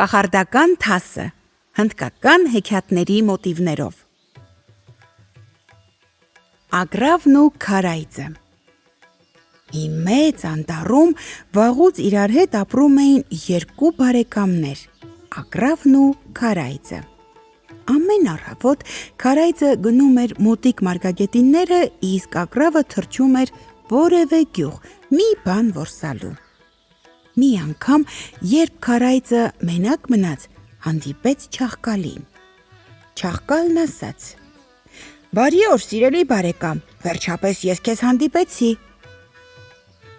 Կախարդական թասը, հնդկական հեքիաթների մոտիվներով։ Ագռավն ու քարայծը։ Մի մեծ անտառում վաղուց իրար հետ ապրում էին երկու բարեկամներ՝ ագռավն ու քարայծը։ Ամեն առավոտ քարայծը գնում էր մոտիկ մարգագետինները, իսկ ագռավը թռչում էր որևէ գյուղ, մի բան որսալու։ Մի անգամ, երբ քարայծը մենակ մնաց, հանդիպեց Չաղկալին։ Չաղկալն ասաց. «Բարի օր, սիրելի բարեկամ, վերջապես ես քեզ հանդիպեցի»։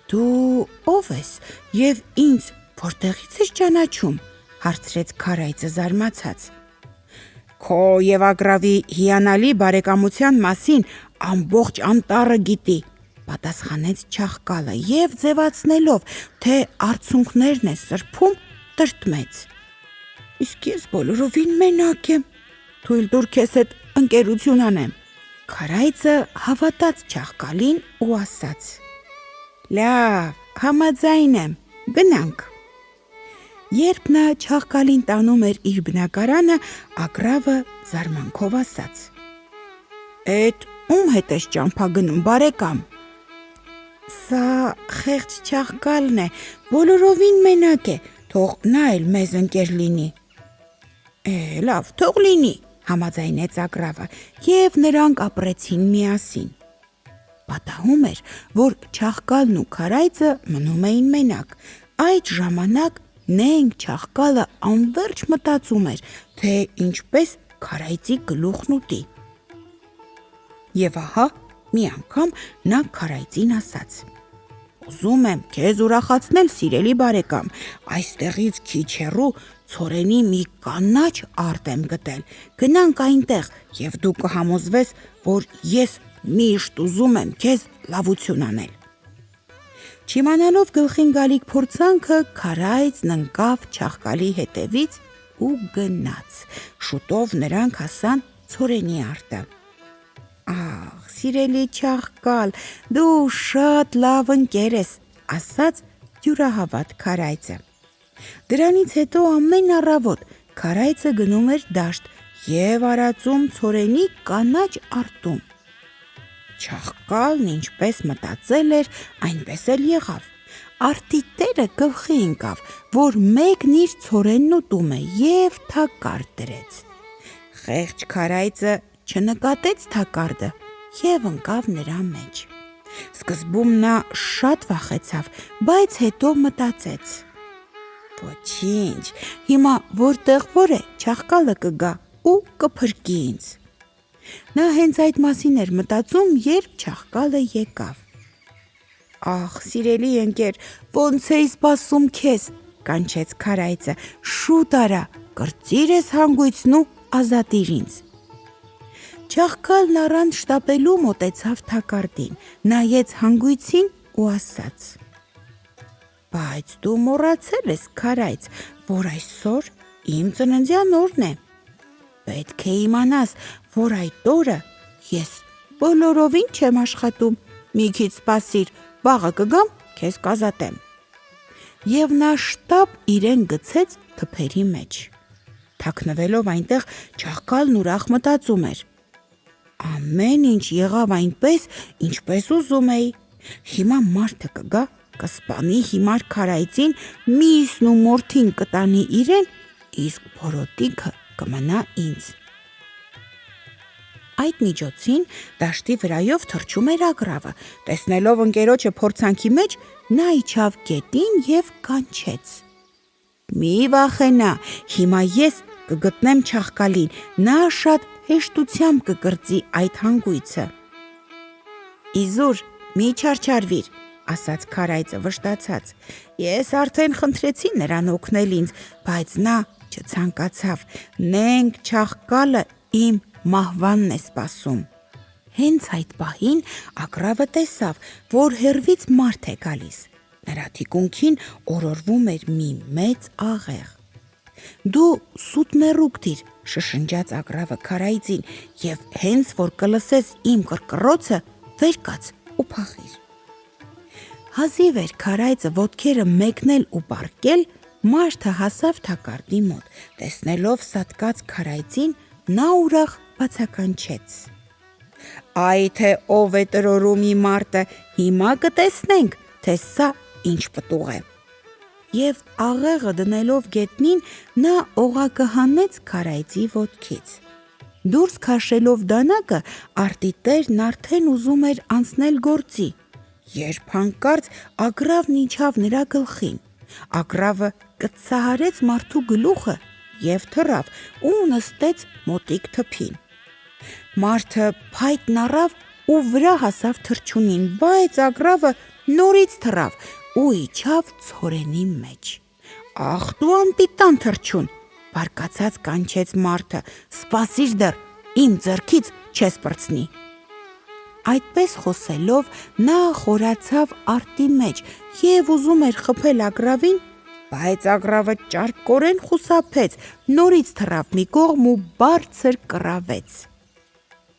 «Դու ով ես և ինձ որտեղից ես ճանաչում»։ հարցրեց քարայծը զարմացած։ «Քո և ագռավի հիանալի բարեկամության մասին ամբողջ անտառը գիտի», պատասխանեց Չաղկալը և ձևացնելով, թե արցունքներն է սրբում, տրտմեց. «Իսկ ես բոլորովին մենակ եմ, թույլ տուր քեզ հետ ընկերություն անեմ»։ Քարայծը հավատաց Չաղկալին ու ասաց. «Լավ, համաձայն եմ, գնանք»։ Երբ նա Չաղկալին տանում էր իր բնակարանը, ագռավը զարմանքով ասաց. «Էդ ում հետ ես ճամփա գնում, բարեկամ»։ «Սա խեղճ Չաղկալն է, բոլորովին մենակ է, թող նա էլ մեզ ընկեր լինի»։ «Լավ, թող լինի», համաձայնեց ագռավը, և նրանք ապրեցին միասին։ Պատահում էր, որ Չաղկալն ու քարայծը մնում էին մենակ։ Այդ ժամանակ նենգ Չաղկալը անվերջ մտածում էր, թե ինչպես քարայծի գլուխն ուտի։ Եվ ահա մի անգամ նա քարայծին ասաց. «Ուզում եմ քեզ ուրախացնել, սիրելի բարեկամ, այստեղից քիչ հեռու ցորենի մի կանաչ արտ եմ գտել, գնանք այնտեղ և դու կհամոզվես, որ ես միշտ ուզում եմ քեզ լավություն անել»։ Չիմանալով գլխին գալիք փորձանքը, քարայծն ընկավ Չաղկալի հետևից ու գնաց։ Շուտով նրանք հասան ցորենի արտը։ «Ահ, սիրելի Չաղկալ, դու շատ լավ ընկեր ես», ասաց դյուրահավատ քարայծը։ Դրանից հետո ամեն առավոտ քարայծը գնում էր դաշտ և արածում ցորենի կանաչ արտում։ Չաղկալն ինչպես մտածել էր, այնպես էլ եղավ։ Արտի տերը գլխի ընկավ, որ մեկն իր ցորենն ուտում է և թակարդ դրեց։ Խեղճ քարայծը չնկատեց թակարդը և ընկավ նրա մեջ։ Սկզբում նա շատ վախեցավ, բայց հետո մտածեց. «Ոչինչ, հիմա որտեղ որ է, Չաղկալը կգա ու կփրկի ինձ»։ Նա հենց այդ մասին էր մտածում, երբ Չաղկալը եկավ։ «Ահ, սիրելի ընկեր, ոնց էի սպասում քեզ», կանչեց քարայծը, «շուտ արա, կրծիր ես հանգույցն ու ազատիր ինձ»։ Չաղկալն առանց շտապելու մոտեցավ թակարդին, նայեց հանգույցին ու ասաց. «Բայց դու մոռացել ես, քարայծ, որ այսօր իմ ծննդյան օրն է։ Պետք է իմանաս, որ այդ օրը ես բոլորովին չեմ աշխատում, մի քիչ սպասիր, վաղը կգամ, քեզ կազատեմ»։ Եվ նա շտապ իրեն գցեց թփերի մեջ։ Թաքնվելով այնտեղ, Չաղկալն ուրախ մտածում էր. «Ամեն ինչ եղավ այնպես, ինչպես ուզում էի։ Հիմա մարդը կգա, կսպանի հիմար քարայծին, միսն ու մորթին կտանի իրեն, իսկ փորոտիքը կմնա ինձ»։ Այդ միջոցին դաշտի վրայով թռչում էր ագռավը։ Տեսնելով ընկերոջը փորձանքի մեջ, նա իջավ գետին և կանչեց. «Մի վախենա, հիմա ես կգտնեմ Չաղկալին, նա շատ հեշտությամբ կկրծի այդ հանգույցը»։ «Իզուր, մի չարչարվիր», ասաց քարայծը վշտացած։ «Ես արդեն խնդրեցի նրան օգնել ինձ, բայց նա չցանկացավ։ Նենգ Չաղկալը իմ մահվանն է սպասում»։ Հենց այդ պահին ագռավը տեսավ, որ հեռվից մարդ է գալիս։ Նրա թիկունքին օրորվում էր մի մեծ աղեղ։ «Դու սուտ մեռուկ դիր», շշնջաց ագռավը քարայծին, «և հենց որ կլսես իմ կռկռոցը, վեր կաց ու փախիր»։ Հազիվ էր քարայծը ոտքերը մեկնել ու պառկել, Մարդը հասավ թակարդի մոտ, տեսնելով սատկած քարայծին, նա ուրախ բացականչեց. «Այ թե ով է տրորում ի մարտը, հիմա կտեսնենք, թե սա ինչ պտուղ է»։ Եվ աղեղը դնելով գետնին, նա օղակը հանեց քարայծի ոտքից։ Դուրս քաշելով դանակը, արտիտերն արդեն ուզում էր անցնել գործի, երբ հանկարծ ագռավն իջավ նրա գլխին։ Ագռավը կծահարեց մարդու գլուխը և թռավ ու նստեց մոտիկ թփին։ Մարդը փայտն առավ ու վրա հասավ թռչունին, բայց ագռավը նորից թռավ ու իջավ ցորենի մեջ։ «Ախ դու անպիտան թռչուն», բարկացած կանչեց մարդը, «սպասիր դեռ, իմ ձեռքից չես պրծնի»։ Այդպես խոսելով նա խորացավ արտի մեջ և ուզում էր խփել ագռավին, բայց ագռավը ճարպկորեն խուսափեց, նորից թռավ մի կողմ ու բարձր կռավեց։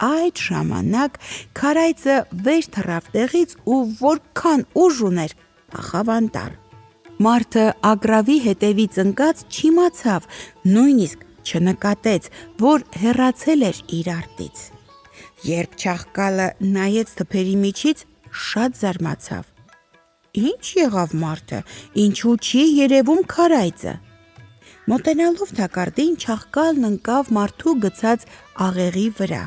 Այդ ժամանակ քարայծը վեր թռավ տեղից ու որքան ուժ ուներ, փախավ անտառ։ Մարդը ագռավի հետևից ընկած չիմացավ, նույնիսկ չնկատեց, որ հեռացել էր իր արտից։ Երբ չաղկալը նայեց թփերի միջից, շատ զարմացավ։ Ինչ եղավ մարդը, ինչու չի երևում քարայծը։ Մոտենալով թակարդին, չաղկալն ընկավ մարդու գցած աղեղի վրա։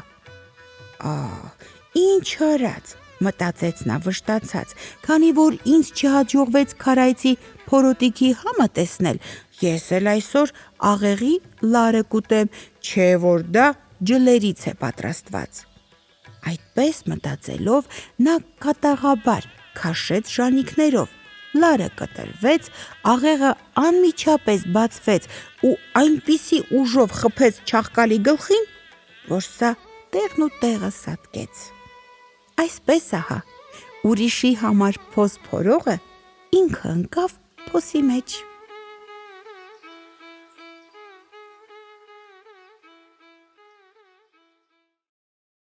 Ինչ արած, մտածեց նա վշտացած, քանի որ ինձ չհաջողվեց քարայծի փորոտիքի համը տեսնել, ես էլ այսօր աղեղի լարը կուտեմ, չէ որ դա ջլերից է պատրաստված։ Այդպես մտածելով նա կատաղաբար քաշեց ժանիքներով, լարը կտրվեց, աղեղը անմիջապես բացվեց ու այնպիսի ուժով խփեց չաղկալի գլխին, որ սա տեղն ու տեղը սատկեց։ Այսպես ահա, ուրիշի համար փոս փորողը ինքը ընկավ փոսի մեջ։